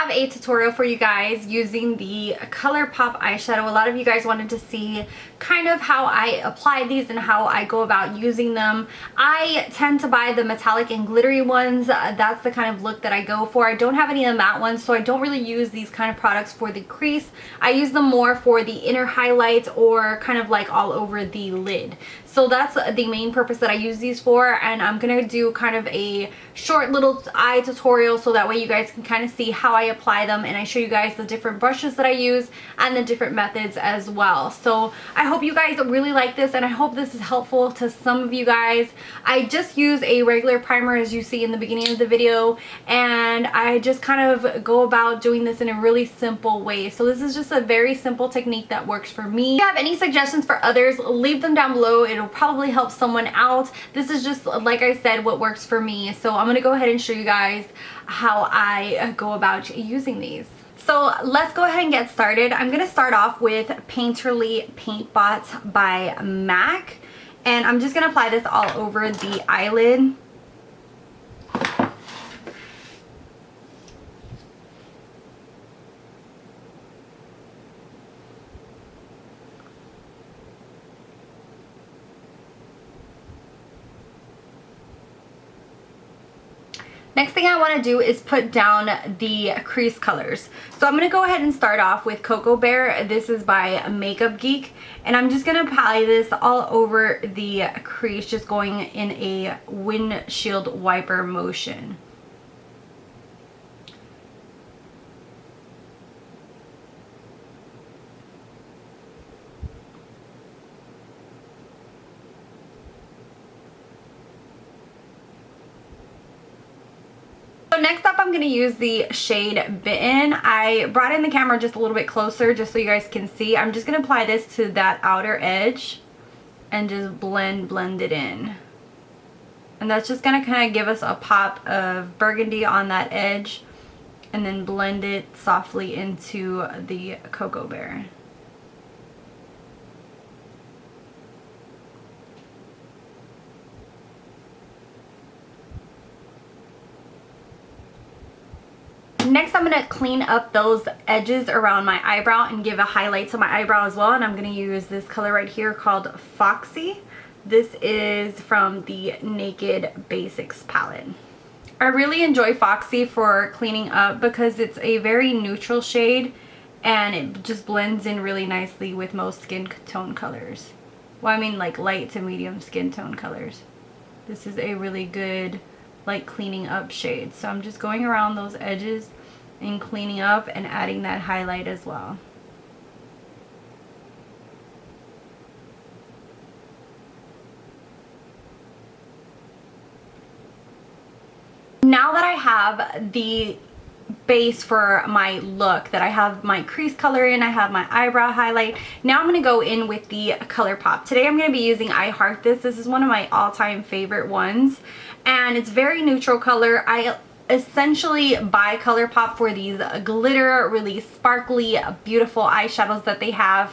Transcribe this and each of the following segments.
have a tutorial for you guys using the Colourpop eyeshadow. A lot of you guys wanted to see kind of how I apply these and how I go about using them. I tend to buy the metallic and glittery ones. That's the kind of look that I go for. I don't have any of the matte ones, so I don't really use these kind of products for the crease. I use them more for the inner highlights or kind of like all over the lid. So that's the main purpose that I use these for, and I'm gonna do kind of a short little eye tutorial so that way you guys can kind of see how I apply them, and I show you guys the different brushes that I use and the different methods as well. So I hope you guys really like this, and I hope this is helpful to some of you guys. I just use a regular primer as you see in the beginning of the video, and I just kind of go about doing this in a really simple way. So this is just a very simple technique that works for me. If you have any suggestions for others, leave them down below. It'll probably help someone out. This is just, like I said, what works for me. So I'm gonna go ahead and show you guys how I go about using these. So let's go ahead and get started. I'm gonna start off with Painterly Paint Bot by MAC, and I'm just gonna apply this all over the eyelid. Next thing I want to do is put down the crease colors. So I'm going to go ahead and start off with Cocoa Bear. This is by Makeup Geek. And I'm just going to apply this all over the crease, just going in a windshield wiper motion. So next up I'm going to use the shade Bitten. I brought in the camera just a little bit closer just so you guys can see. I'm just going to apply this to that outer edge and just blend it in. And that's just going to kind of give us a pop of burgundy on that edge, and then blend it softly into the Cocoa Bear. Next, I'm going to clean up those edges around my eyebrow and give a highlight to my eyebrow as well. And I'm going to use this color right here called Foxy. This is from the Naked Basics palette. I really enjoy Foxy for cleaning up because it's a very neutral shade and it just blends in really nicely with most skin tone colors. Well, I mean like light to medium skin tone colors. This is a really good like cleaning up shade. So I'm just going around those edges and cleaning up and adding that highlight as well. Now that I have the base for my look, that I have my crease color in, I have my eyebrow highlight, now I'm going to go in with the Colourpop. Today I'm going to be using I Heart This. This is one of my all-time favorite ones, and it's very neutral color. I essentially buy Colourpop for these glitter, really sparkly, beautiful eyeshadows that they have.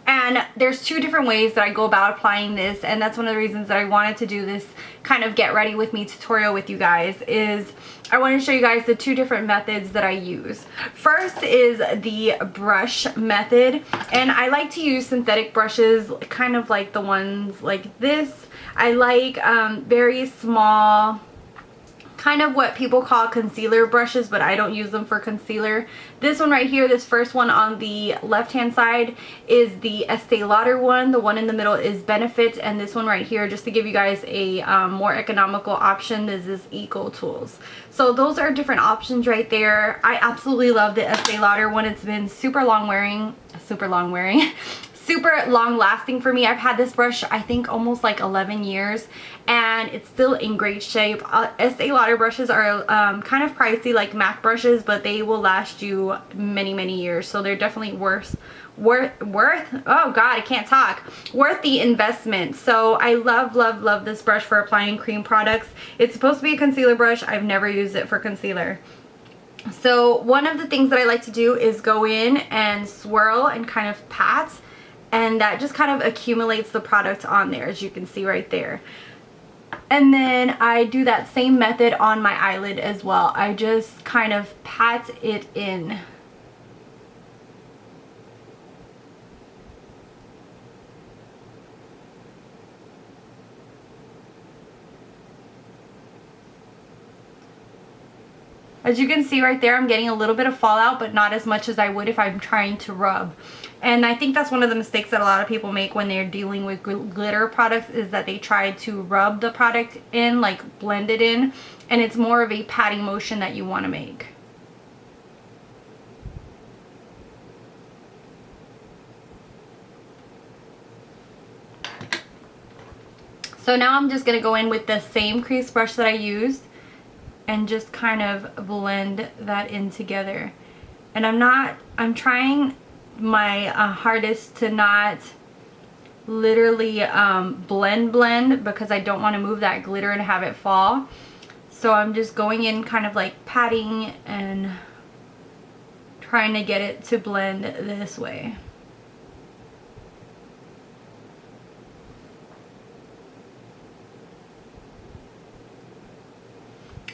And there's two different ways that I go about applying this, and that's one of the reasons that I wanted to do this kind of get ready with me tutorial with you guys, is I want to show you guys the two different methods that I use. First is the brush method, and I like to use synthetic brushes, kind of like the ones like this. I like very small, kind of what people call concealer brushes, but I don't use them for concealer. This one right here, this first one on the left hand side, is the Estee Lauder one. The one in the middle is Benefit, and this one right here, just to give you guys a more economical option, this is Eco Tools. So those are different options right there. I absolutely love the Estee Lauder one. It's been super long wearing, super long lasting for me. I've had this brush I think almost like 11 years and it's still in great shape. Estee Lauder brushes are kind of pricey like MAC brushes, but they will last you many years, so they're definitely worth oh god, I can't talk, worth the investment. So I love this brush for applying cream products. It's supposed to be a concealer brush. I've never used it for concealer. So one of the things that I like to do is go in and swirl and kind of pat, and that just kind of accumulates the product on there, as you can see right there. And then I do that same method on my eyelid as well. I just kind of pat pat it in. As you can see right there, I'm getting a little bit of fallout, but not as much as I would if I'm trying to rub. And I think that's one of the mistakes that a lot of people make when they're dealing with glitter products, is that they try to rub the product in, like blend it in, and it's more of a patting motion that you want to make. So now I'm just going to go in with the same crease brush that I used and just kind of blend that in together. And I'm trying my hardest to not literally blend because I don't want to move that glitter and have it fall. So I'm just going in kind of like patting and trying to get it to blend this way.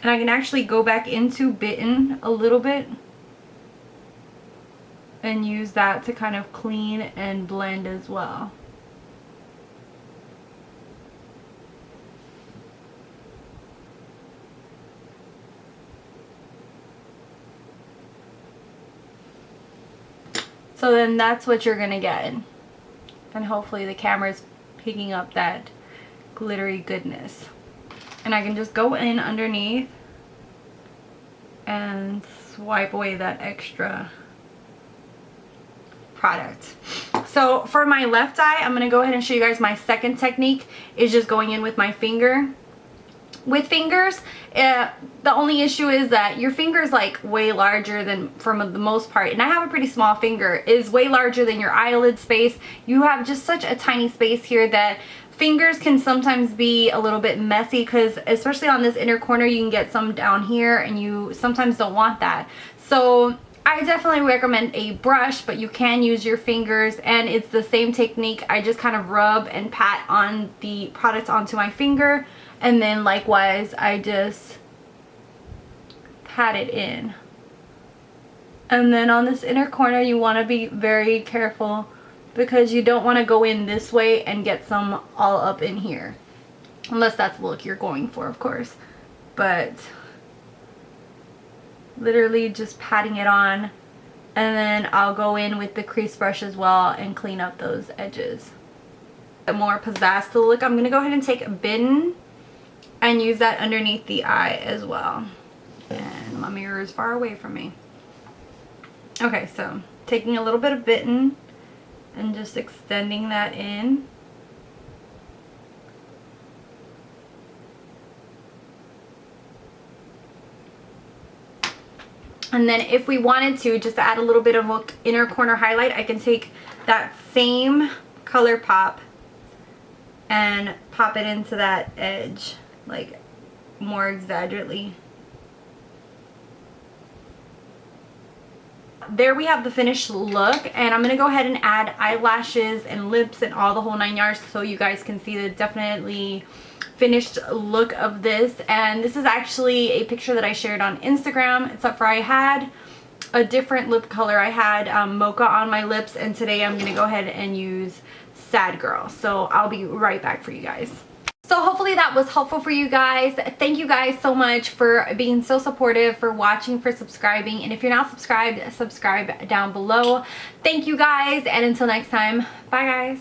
And I can actually go back into Bitten a little bit and use that to kind of clean and blend as well. So then that's what you're gonna get. And hopefully the camera's picking up that glittery goodness. And I can just go in underneath and swipe away that extra product. So for my left eye, I'm going to go ahead and show you guys my second technique, is just going in with my finger. With fingers, the only issue is that your finger is like way larger than, for the most part, and I have a pretty small finger, is way larger than your eyelid space. You have just such a tiny space here that fingers can sometimes be a little bit messy, because especially on this inner corner you can get some down here and you sometimes don't want that. So I definitely recommend a brush, but you can use your fingers, and it's the same technique. I just kind of rub and pat on the product onto my finger, and then likewise I just pat it in. And then on this inner corner you want to be very careful, because you don't want to go in this way and get some all up in here, unless that's the look you're going for, of course. But literally just patting it on, and then I'll go in with the crease brush as well and clean up those edges. More pizzazz to the look, I'm going to go ahead and take Bitten and use that underneath the eye as well. And my mirror is far away from me. Okay, so taking a little bit of Bitten and just extending that in. And then if we wanted to just add a little bit of an inner corner highlight, I can take that same Colourpop and pop it into that edge, like more exaggerately. There we have the finished look, and I'm going to go ahead and add eyelashes and lips and all the whole 9 yards so you guys can see the definitely finished look of this. And this is actually a picture that I shared on Instagram, except for I had a different lip color. I had mocha on my lips, and today I'm going to go ahead and use Sad Girl. So I'll be right back for you guys. So hopefully that was helpful for you guys. Thank you guys so much for being so supportive, for watching, for subscribing. And if you're not subscribed, subscribe down below. Thank you guys, and until next time, bye guys.